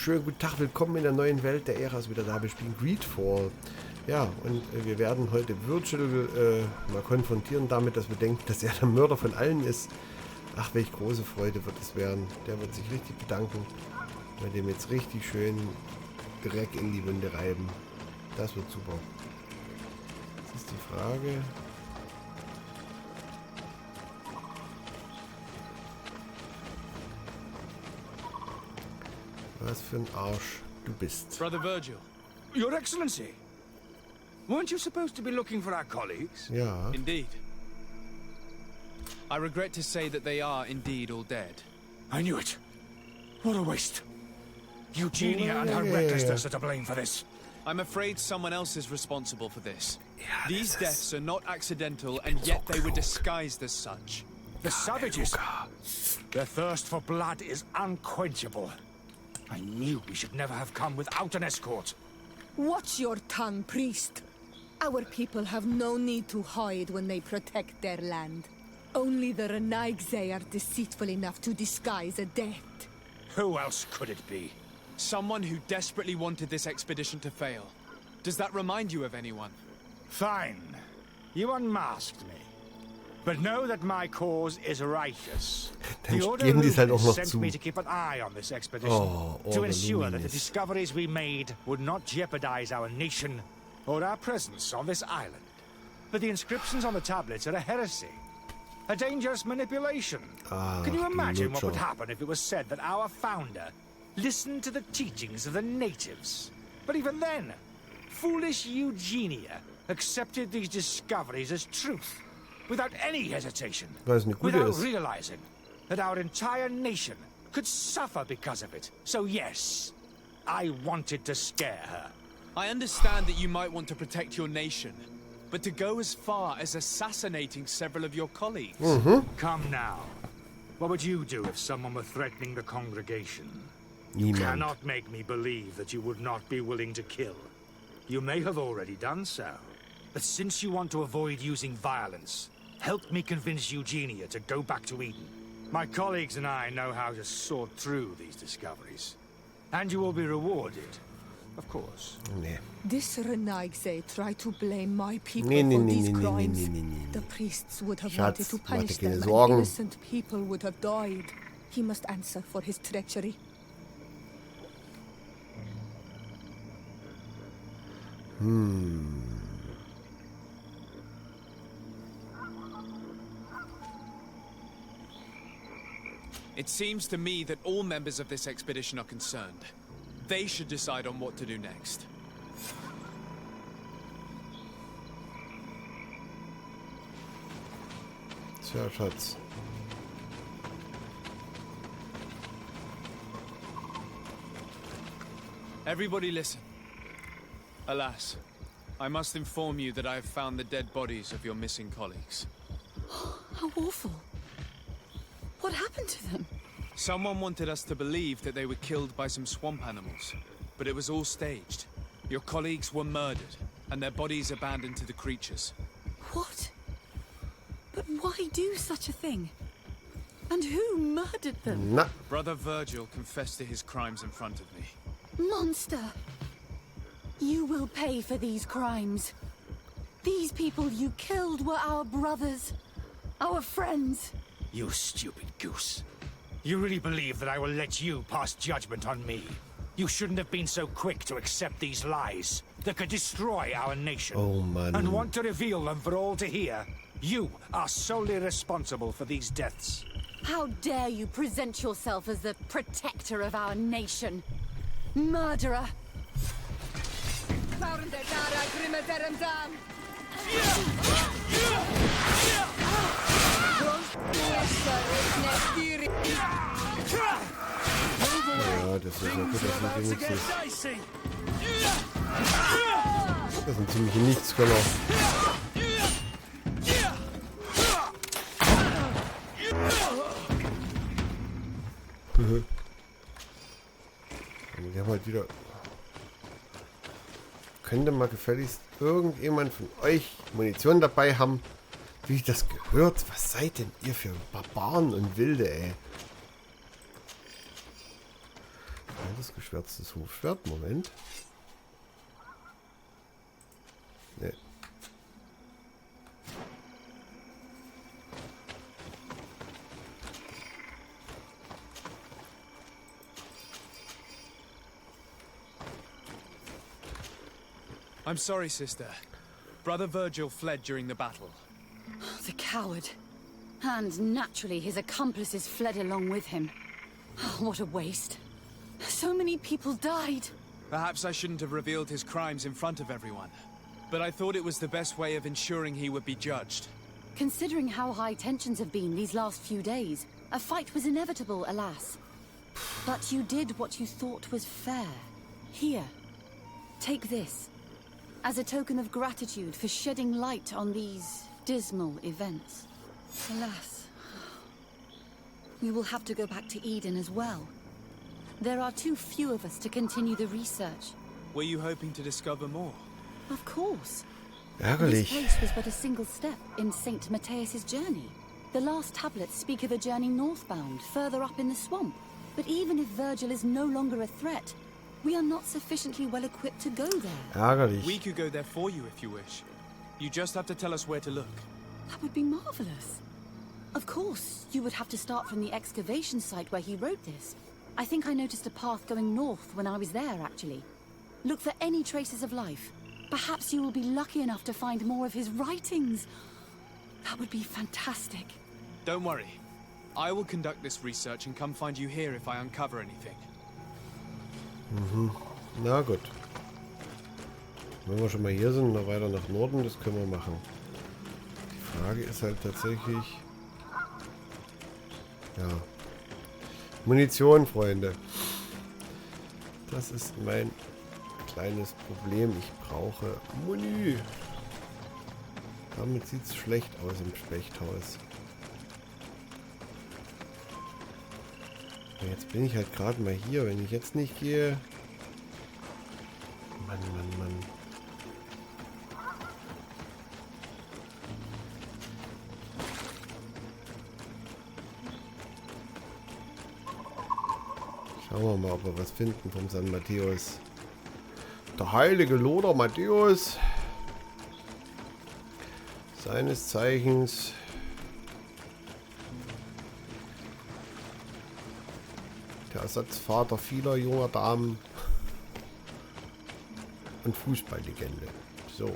schönen guten Tag, willkommen in der neuen Welt. Der Ära ist wieder da, wir spielen Greedfall. Ja, und wir werden heute Virgil mal konfrontieren damit, dass wir denken, dass er der Mörder von allen ist. Ach, welche große Freude wird es werden. Der wird sich richtig bedanken, wenn wir dem jetzt richtig schön Dreck in die Wunde reiben. Das wird super. Das ist die Frage. Was für ein Arsch du bist. Brother Virgil. Your Excellency. Weren't you supposed to be looking for our colleagues? Ja. Indeed. I regret to say that they are indeed all dead. I knew it. What a waste. Eugenia and her recklessness are to blame for this. I'm afraid someone else is responsible for this. These deaths are not accidental, and yet they were disguised as such. The savages. Their thirst for blood is unquenchable. I knew we should never have come without an escort. Watch your tongue, priest. Our people have no need to hide when they protect their land. Only the Renaigse are deceitful enough to disguise a death. Who else could it be? Someone who desperately wanted this expedition to fail. Does that remind you of anyone? Fine. You unmasked me. But know that my cause is righteous. The Order geben die es halt auch noch sent zu. me to keep an eye on this expedition, to ensure that the Luminis. discoveries we made would not jeopardize our nation or our presence on this island. But the inscriptions on the tablets are a heresy, a dangerous manipulation. Can you imagine what would happen if it was said that our founder listened to the teachings of the natives? But even then, foolish Eugenia accepted these discoveries as truth. Without any hesitation, Weil es eine gute without ist. realizing that our entire nation could suffer because of it. So yes, I wanted to scare her. I understand that you might want to protect your nation, but to go as far as assassinating several of your colleagues? Come now. What would you do if someone were threatening the congregation? You Niemand. cannot make me believe that you would not be willing to kill. You may have already done so. But since you want to avoid using violence, help me convince Eugenia to go back to Eden. My colleagues and I know how to sort through these discoveries. And you will be rewarded, of course. Nee. This Renaigse tried to blame my people Nee, nee, for nee, these nee, nee, crimes. nee, nee, nee, nee. The priests would have Schatz, wanted to mach punish dir keine them, Sorgen. and innocent people would have died. He must answer for his treachery. It seems to me that all members of this expedition are concerned. They should decide on what to do next. Tja, Schatz. Everybody listen. Alas, I must inform you that I have found the dead bodies of your missing colleagues. How awful. What happened to them? Someone wanted us to believe that they were killed by some swamp animals, but it was all staged. Your colleagues were murdered, and their bodies abandoned to the creatures. What? But why do such a thing? And who murdered them? Na, Brother Virgil confessed to his crimes in front of me. Monster! You will pay for these crimes. These people you killed were our brothers, our friends. You stupid goose. You really believe that I will let you pass judgment on me? You shouldn't have been so quick to accept these lies that could destroy our nation. oh Mann. And want to reveal them for all to hear. You are solely responsible for these deaths. How dare you present yourself as the protector of our nation? Murderer! Ja, das ist ja gut, dass wir wenigstens... Das sind ziemliche Nichtskönner. Wir haben halt wieder... Könnte mal gefälligst irgendjemand von euch Munition dabei haben, wie ich das gehört? Was seid denn ihr für Barbaren und Wilde, ey? Altes geschwärztes Hufschwert. Moment. Nee. I'm sorry, sister. Brother Virgil fled during the battle. The coward. And naturally, his accomplices fled along with him. What a waste. So many people died. Perhaps I shouldn't have revealed his crimes in front of everyone. But I thought it was the best way of ensuring he would be judged. Considering how high tensions have been these last few days, a fight was inevitable, alas. But you did what you thought was fair. Here, take this. As a token of gratitude for shedding light on these dismal events. Alas, we will have to go back to Eden as well. There are too few of us to continue the research. Were you hoping to discover more? Of course. Ärgerlich. This place was but a single step in St. Matthias's journey. The last tablets speak of a journey northbound, further up in the swamp. But even if Virgil is no longer a threat, we are not sufficiently well equipped to go there. Ärgerlich. We could go there for you if you wish. You just have to tell us where to look. That would be marvelous. Of course, you would have to start from the excavation site where he wrote this. I think I noticed a path going north when I was there, actually. Look for any traces of life. Perhaps you will be lucky enough to find more of his writings. That would be fantastic. Don't worry. I will conduct this research and come find you here if I uncover anything. Mhm. Na gut. Wenn wir schon mal hier sind, noch weiter nach Norden, das können wir machen. Die Frage ist halt tatsächlich... Ja. Munition, Freunde. Das ist mein kleines Problem. Ich brauche Muni. Damit sieht es schlecht aus im Spechthaus. Jetzt bin ich halt gerade mal hier. Wenn ich jetzt nicht gehe... Mann, Mann, Mann. Schauen wir mal, ob wir was finden vom San Matthäus. Der heilige Loder Matthäus. Seines Zeichens... Der Ersatzvater vieler junger Damen und Fußballlegende. So.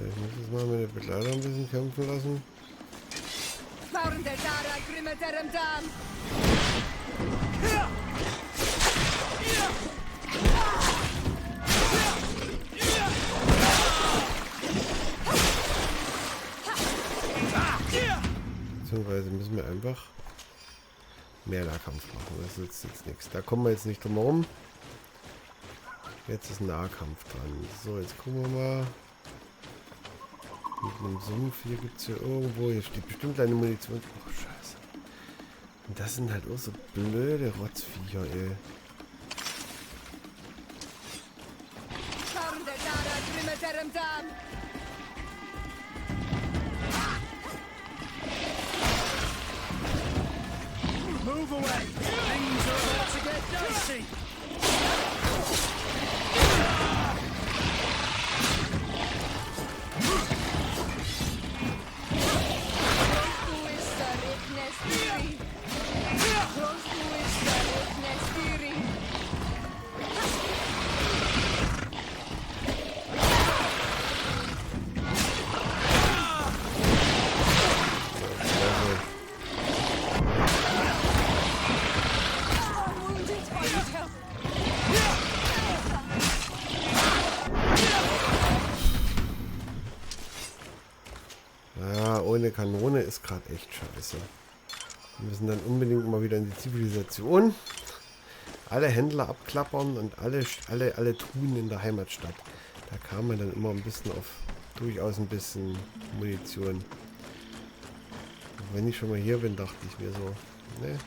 Ich muss jetzt mal meine Begleiter ein bisschen kämpfen lassen. Beziehungsweise müssen wir einfach mehr Nahkampf machen. Das ist jetzt nichts. Da kommen wir jetzt nicht drum herum. Jetzt ist Nahkampf dran. So, jetzt gucken wir mal. Mit einem Sumpf. Hier gibt es ja irgendwo. Hier steht bestimmt eine Munition. Oh, scheiße. Und das sind halt auch so blöde Rotzviecher, ey. Move away! Things are about to get dicey! Ohne Kanone ist gerade echt scheiße. Wir müssen dann unbedingt mal wieder in die Zivilisation. alle Händler abklappern und alle Truhen in der Heimatstadt. Da kam man dann immer ein bisschen auf durchaus ein bisschen Munition. Und wenn ich schon mal hier bin, dachte ich mir so, ne,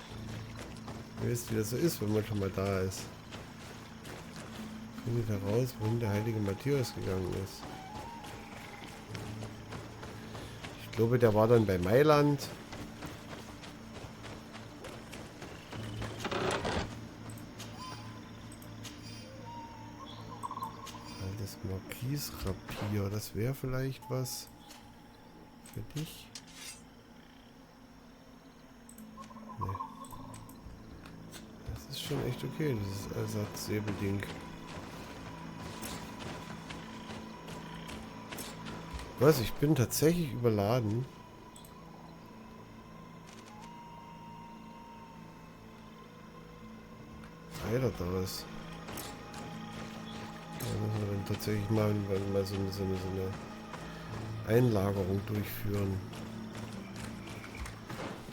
ihr wisst, wie das so ist, wenn man schon mal da ist. Findet heraus, wohin der heilige Matthäus gegangen ist. Ich glaube, der war dann bei Mailand. Altes Marquis-Rapier, das wäre vielleicht was für dich. Nee. Das ist schon echt okay, dieses Ersatzsäbelding. Was? Ich bin tatsächlich überladen. Alter, da ist. Da müssen wir dann tatsächlich mal so eine Einlagerung durchführen.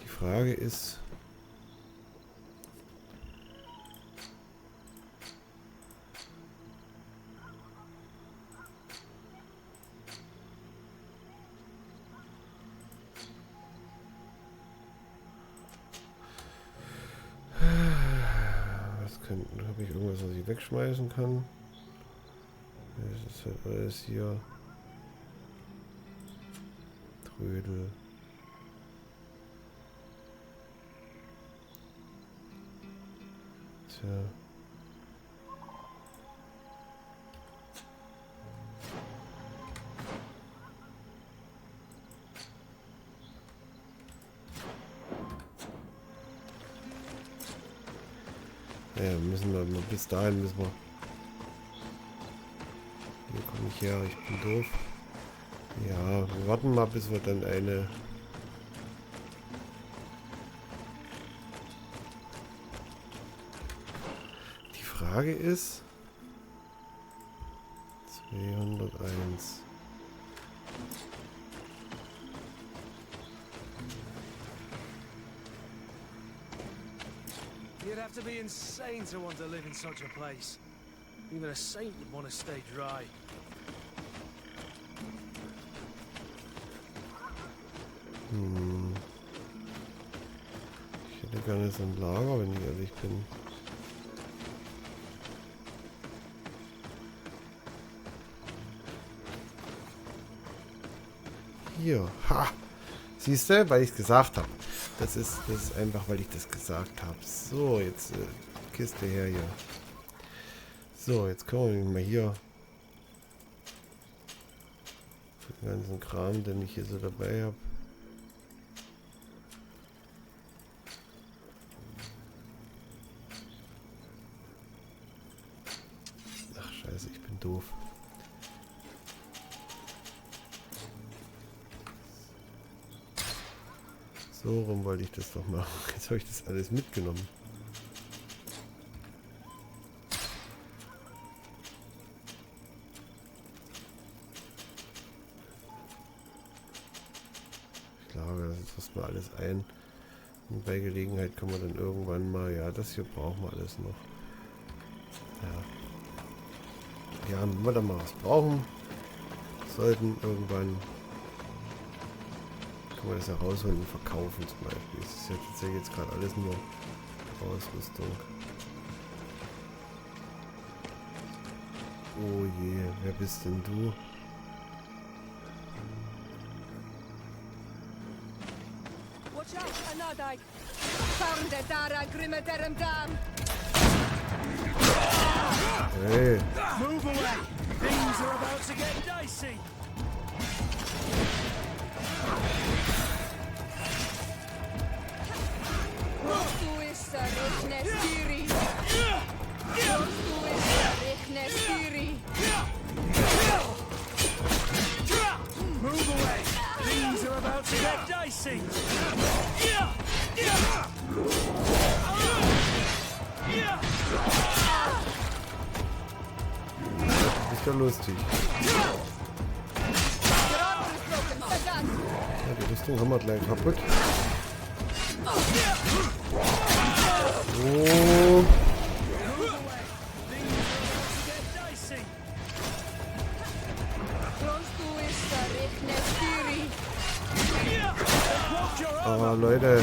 Die Frage ist. Habe ich irgendwas, was ich wegschmeißen kann? Das ist halt alles hier. Trödel. Tja. Ja, müssen wir bis dahin müssen wir. Hier komme ich her, ich bin doof. Ja, wir warten mal, bis wir dann eine. Die Frage ist 201. You'd have to be insane to want to live in such a place. Even a saint would want to stay dry. Ich hätte gerne so ein Lager, wenn ich ehrlich bin. Hier. Ha! Siehst du, weil ich es gesagt habe. Das ist einfach, weil ich das gesagt habe. So, jetzt Kiste her hier. So, jetzt können wir mal hier für den ganzen Kram, den ich hier so dabei habe. Ach scheiße, ich bin doof. So rum wollte ich das doch machen. Jetzt habe ich das alles mitgenommen. Ich lagere das jetzt erstmal alles ein. Und bei Gelegenheit können wir dann irgendwann mal... Ja, das hier brauchen wir alles noch. Ja. Ja, wenn wir dann mal was brauchen sollten, irgendwann... Kann man das ja rausholen und verkaufen zum Beispiel. Das ist ja tatsächlich jetzt gerade alles nur Ausrüstung. Oh je, wer bist denn du? Hey. Move away! Things are about to get dicey! Move away! Things are about to get dicey! Ist ja lustig. Ja, die Rüstung haben wir gleich kaputt. Oh. Oh, Leute.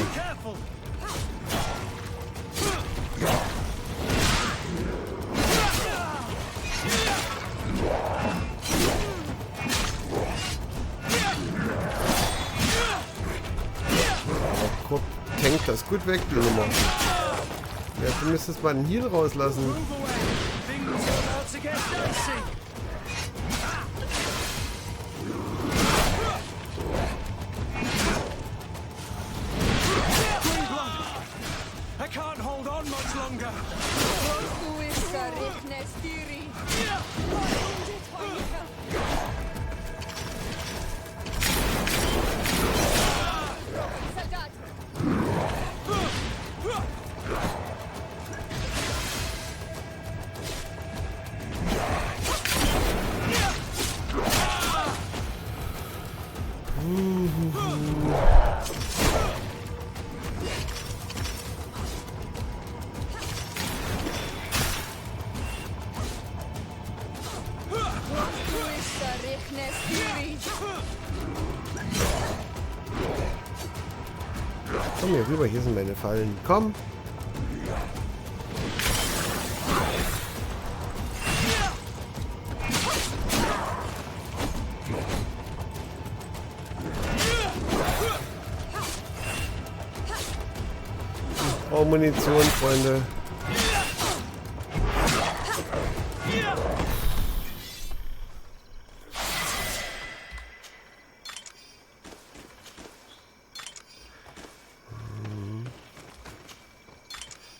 Guck, tankt das gut weg, die Nummer. Ja, du müsstest mal einen Heal rauslassen. I can't hold on much longer. Komm hier rüber, hier sind meine Fallen. Komm! Oh, Munition, Freunde.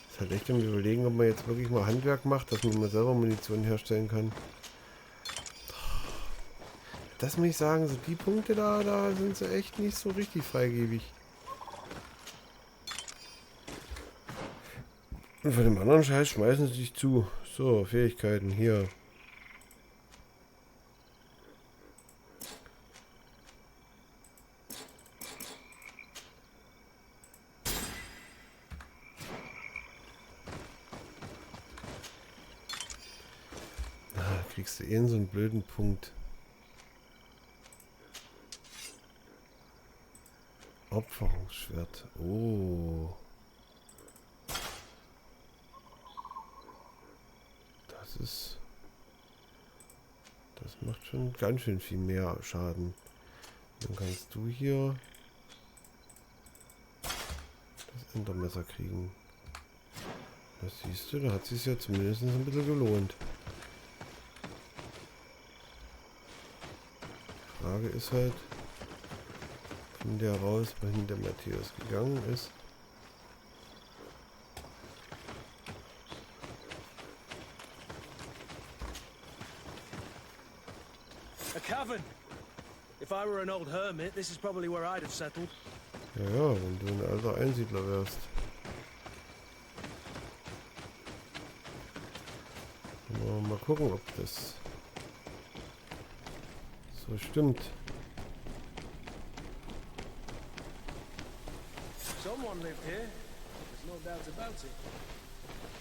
Ist halt echt am Überlegen, ob man jetzt wirklich mal Handwerk macht, dass man mal selber Munition herstellen kann. Das muss ich sagen, so die Punkte da sind sie echt nicht so richtig freigebig. Und von dem anderen Scheiß schmeißen sie sich zu. So, Fähigkeiten hier. Kriegst du eh so einen blöden Punkt. Opferungsschwert. Oh. Das macht schon ganz schön viel mehr Schaden. Dann kannst du hier das Endermesser kriegen. Das siehst du, da hat es sich ja zumindest ein bisschen gelohnt. Frage ist halt, von der raus, wohin der Matthäus gegangen ist. A cavern. If I were an old hermit, this is probably where I'd have settled. Ja, wenn du ein alter Einsiedler wärst. Mal gucken, ob das so stimmt. Someone lived here. There's no doubt about it.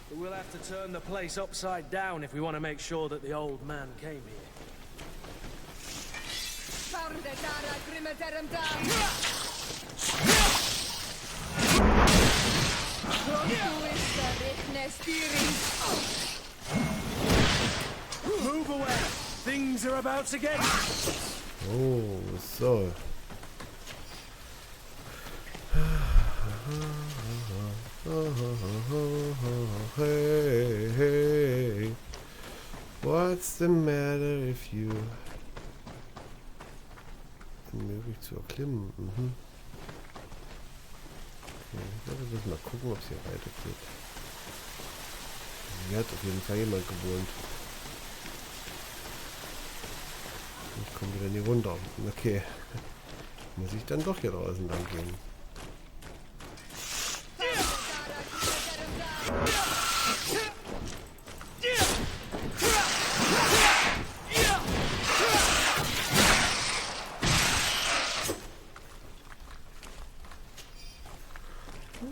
But we'll have to turn the place upside down if we want to make sure that the old man came here. Move away! Things are about to get... Oh, so. Hey, hey. What's the matter if you... Unmöglich zu erklimmen. Mhm. Okay, ich werde das mal gucken, ob es hier weitergeht. Hier hat auf jeden Fall jemand gewohnt. Ich komme wieder nie runter. Okay. Muss ich dann doch hier draußen lang gehen.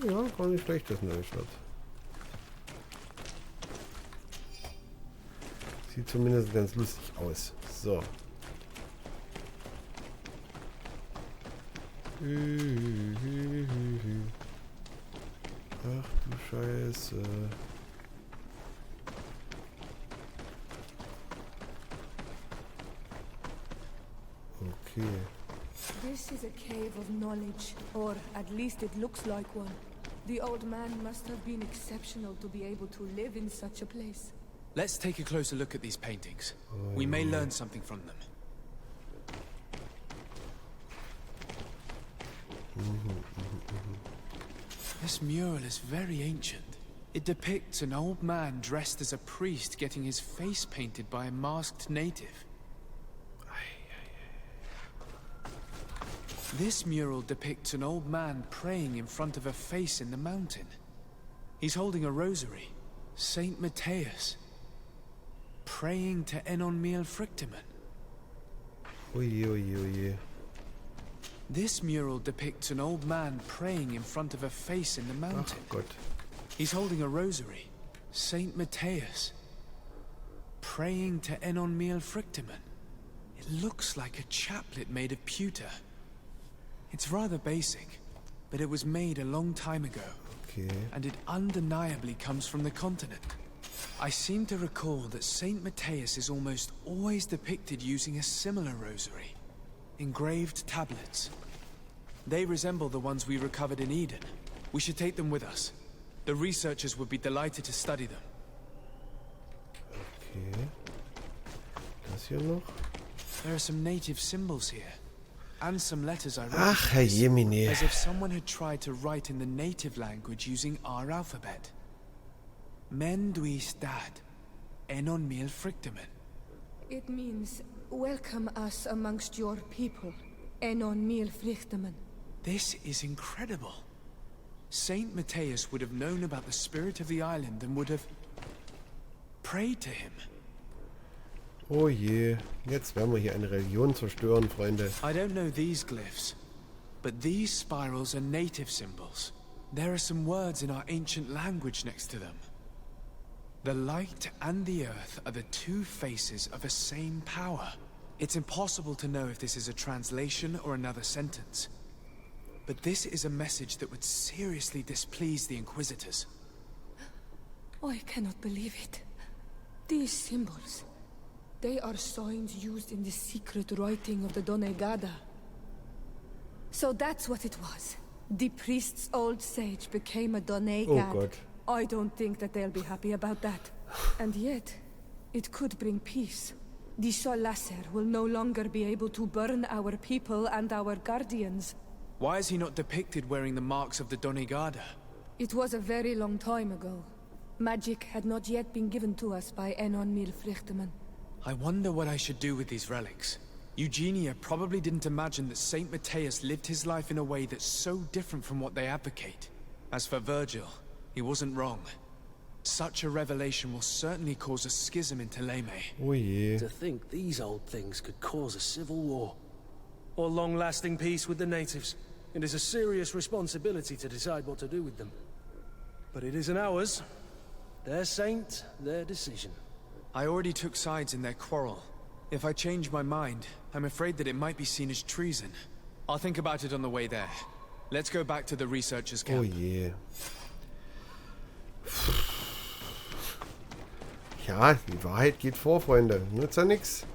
Ja, gar nicht schlecht, das neue Stadt. Sieht zumindest ganz lustig aus. So. Ach du Scheiße. Okay. This is a cave of knowledge, or at least it looks like one. The old man must have been exceptional to be able to live in such a place. Let's take a closer look at these paintings. We may learn something from them. This mural is very ancient. It depicts an old man dressed as a priest getting his face painted by a masked native. This mural depicts an old man praying in front of a face in the mountain. He's holding a rosary. Saint Matthias. Praying to Enon Frictimen. Oje, oje, oje. This mural depicts an old man praying in front of a face in the mountain. Ach Gott. He's holding a rosary. Saint Matthias. Praying to Enon Frictimen. It looks like a chaplet made of pewter. It's rather basic, but it was made a long time ago. Okay. And it undeniably comes from the continent. I seem to recall that Saint Matthias is almost always depicted using a similar rosary. Engraved tablets. They resemble the ones we recovered in Eden. We should take them with us. The researchers would be delighted to study them. Okay. Das hier noch. There are some native symbols here. And some letters I Ach, Herr recognized, Jemine. as if someone had tried to write in the native language using our alphabet. Men duis dad, enon frictimen. It means, welcome us amongst your people, Enon Frictimen. This is incredible. Saint Matthias would have known about the spirit of the island and would have prayed to him. Oh je, jetzt werden wir hier eine Religion zerstören, Freunde. I don't know these glyphs, but these spirals are native symbols. There are some words in our ancient language next to them. The light and the earth are the two faces of a same power. It's impossible to know if this is a translation or another sentence. But this is a message that would seriously displease the Inquisitors. I cannot believe it. These symbols, they are signs used in the secret writing of the Donegada. So that's what it was. The priest's old sage became a Donegad. Oh God. I don't think that they'll be happy about that. And yet, it could bring peace. The Solasser will no longer be able to burn our people and our guardians. Why is he not depicted wearing the marks of the Donegada? It was a very long time ago. Magic had not yet been given to us by Enon Frictimen. I wonder what I should do with these relics. Eugenia probably didn't imagine that Saint Matthias lived his life in a way that's so different from what they advocate. As for Virgil, he wasn't wrong. Such a revelation will certainly cause a schism in Teleme. Oh je. To think these old things could cause a civil war. Or long-lasting peace with the natives. It is a serious responsibility to decide what to do with them. But it isn't ours. Their saint, their decision. I already took sides in their quarrel. If I change my mind, I'm afraid that it might be seen as treason. I'll think about it on the way there. Let's go back to the researchers' camp. Oh je. Ja, die Wahrheit geht vor, Freunde. Nützt ja nix.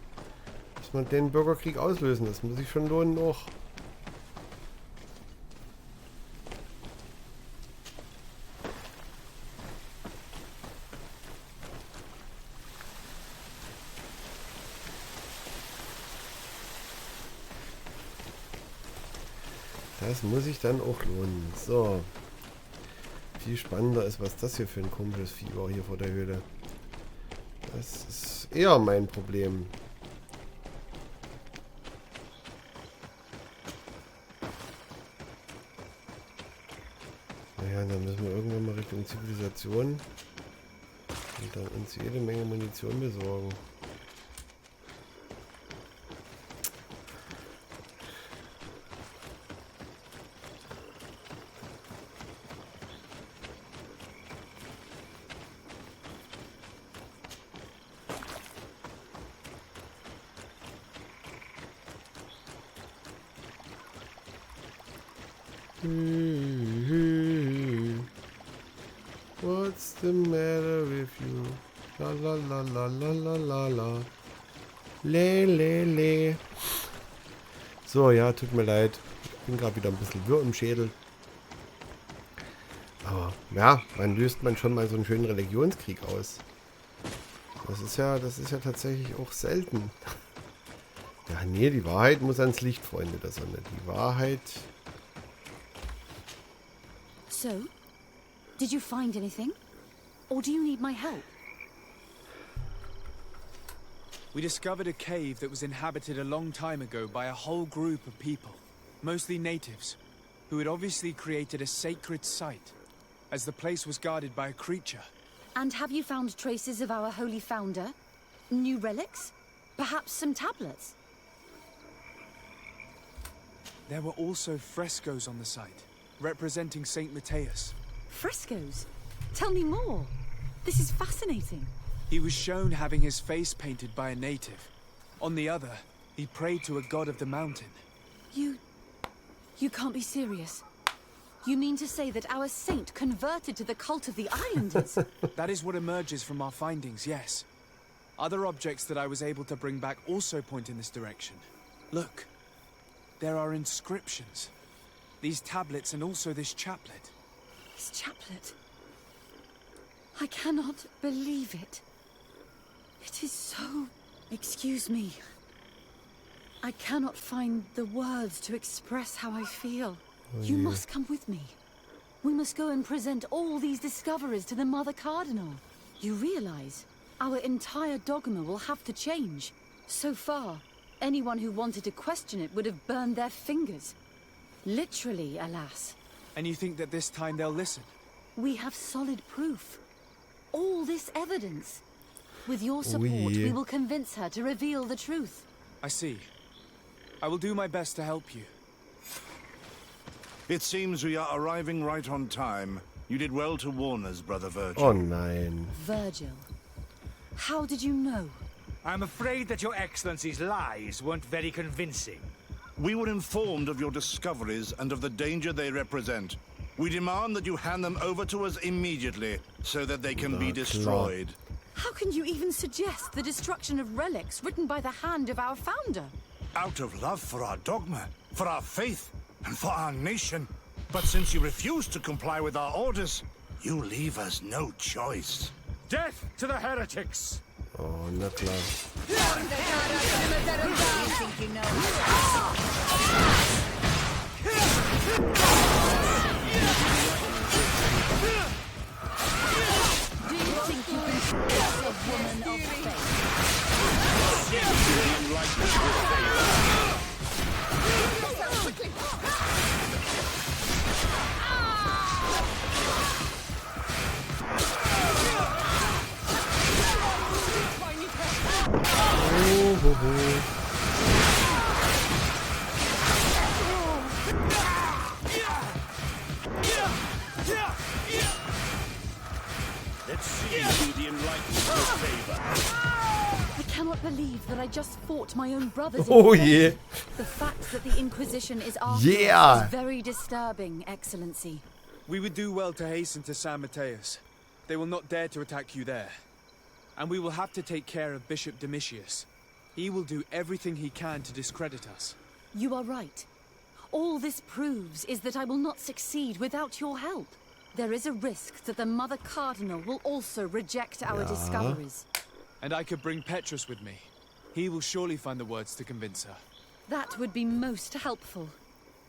Muss man den Bürgerkrieg auslösen. Das muss sich schon lohnen auch. Das muss sich dann auch lohnen. So. Viel spannender ist, was das hier für ein komisches Vieh war hier vor der Höhle. Das ist eher mein Problem. Naja, dann müssen wir irgendwann mal Richtung Zivilisation und dann uns jede Menge Munition besorgen. What's the matter with you? La la la la la la la la. Le le le. So, ja, tut mir leid. Ich bin gerade wieder ein bisschen wirr im Schädel. Aber ja, wann löst man schon mal so einen schönen Religionskrieg aus? Das ist ja tatsächlich auch selten. Ja, nee, die Wahrheit muss ans Licht, Freunde der Sonne. Die Wahrheit. So, did you find anything? Or do you need my help? We discovered a cave that was inhabited a long time ago by a whole group of people, mostly natives, who had obviously created a sacred site, as the place was guarded by a creature. And have you found traces of our holy founder? New relics? Perhaps some tablets? There were also frescoes on the site, representing Saint Matthias. Frescoes? Tell me more. This is fascinating. He was shown having his face painted by a native. On the other, he prayed to a god of the mountain. You can't be serious. You mean to say that our saint converted to the cult of the islanders? That is what emerges from our findings, yes. Other objects that I was able to bring back also point in this direction. Look, there are inscriptions. These tablets and also this chaplet. This chaplet. I cannot believe it. It is so... Excuse me. I cannot find the words to express how I feel. You must come with me. We must go and present all these discoveries to the Mother Cardinal. You realize our entire dogma will have to change. So far, anyone who wanted to question it would have burned their fingers. Literally, alas. And you think that this time they'll listen? We have solid proof. All this evidence. With your support, we will convince her to reveal the truth. I see. I will do my best to help you. It seems we are arriving right on time. You did well to warn us, Brother Virgil. Oh nein. Virgil. How did you know? I'm afraid that your Excellency's lies weren't very convincing. We were informed of your discoveries and of the danger they represent. We demand that you hand them over to us immediately, so that they can be destroyed. How can you even suggest the destruction of relics written by the hand of our founder? Out of love for our dogma, for our faith, and for our nation. But since you refuse to comply with our orders, you leave us no choice. Death to the heretics! Oh, na klar. Do you think you can trust a woman of faith? Let's see you the enlightenment of favor. I cannot believe that I just fought my own brothers. Oh yeah. The fact that the Inquisition is after Yeah. us is very disturbing, Excellency. We would do well to hasten to San Matthias. They will not dare to attack you there. And we will have to take care of Bishop Domitius. He will do everything he can to discredit us. You are right. All this proves is that I will not succeed without your help. There is a risk that the Mother Cardinal will also reject our discoveries. And I could bring Petrus with me. He will surely find the words to convince her. That would be most helpful.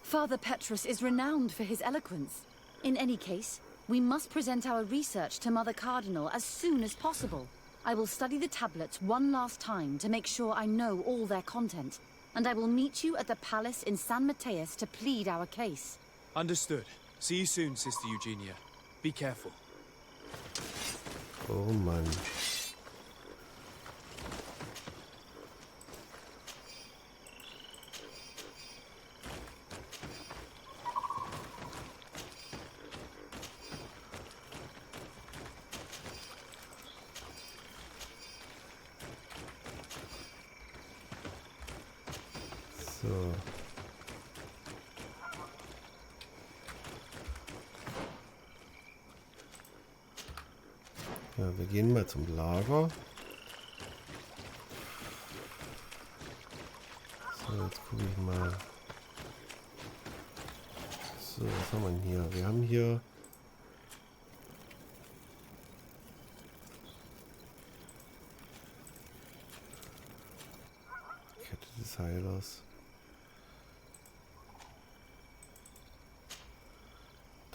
Father Petrus is renowned for his eloquence. In any case, we must present our research to Mother Cardinal as soon as possible. I will study the tablets one last time to make sure I know all their content. And I will meet you at the palace in San Matthias to plead our case. Understood. See you soon, Sister Eugenia. Be careful. Oh Mann. So. Ja, wir gehen mal zum Lager. So, jetzt gucke ich mal. So, was haben wir denn hier? Wir haben hier Kette des Heilers.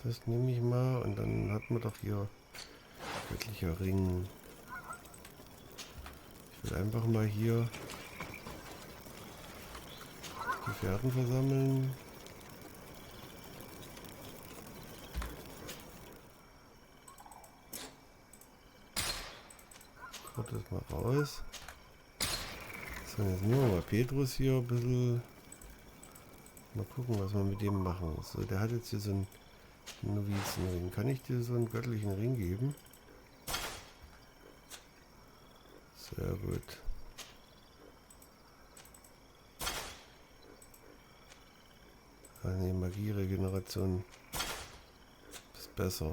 Das nehme ich mal und dann hat man doch hier göttlicher Ring. Ich will einfach mal hier die Gefährten versammeln. Haut das mal raus. So, jetzt nehmen wir mal Petrus hier ein bisschen. Mal gucken, was wir mit dem machen. So, der hat jetzt hier so einen Novizenring. Kann ich dir so einen göttlichen Ring geben? Sehr gut. Ah ne, Magieregeneration ist besser.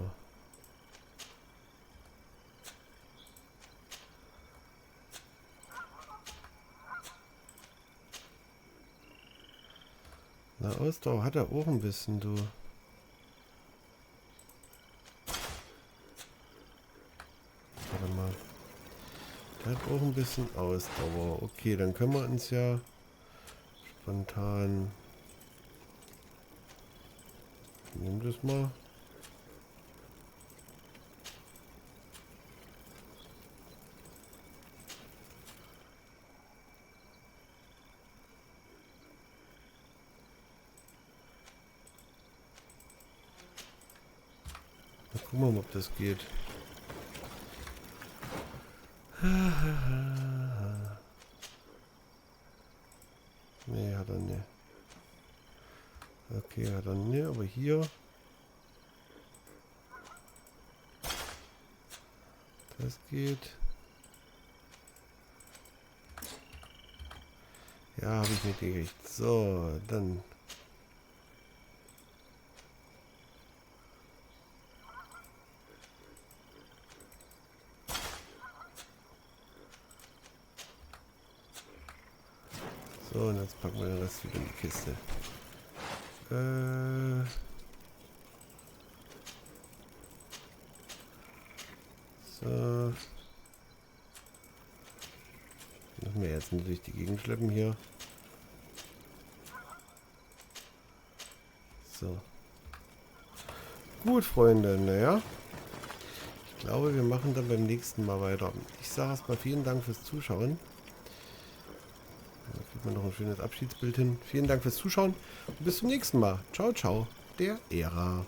Na, Ausdauer hat er auch ein bisschen, du. Warte mal. Der hat auch ein bisschen Ausdauer. Okay, dann können wir uns ja spontan... Nimm das mal. Mal gucken, ob das geht. Nee, hat er nicht. Okay, hat er nicht, aber hier. Das geht. Ja, habe ich nicht gekriegt. So, dann. So, und jetzt packen wir den Rest wieder in die Kiste. So. Müssen wir jetzt nicht durch die Gegend schleppen hier. So. Gut, Freunde, naja. Ich glaube, wir machen dann beim nächsten Mal weiter. Ich sage erstmal vielen Dank fürs Zuschauen. Da kriegt man noch ein schönes Abschiedsbild hin. Vielen Dank fürs Zuschauen und bis zum nächsten Mal. Ciao, ciao, der Ära.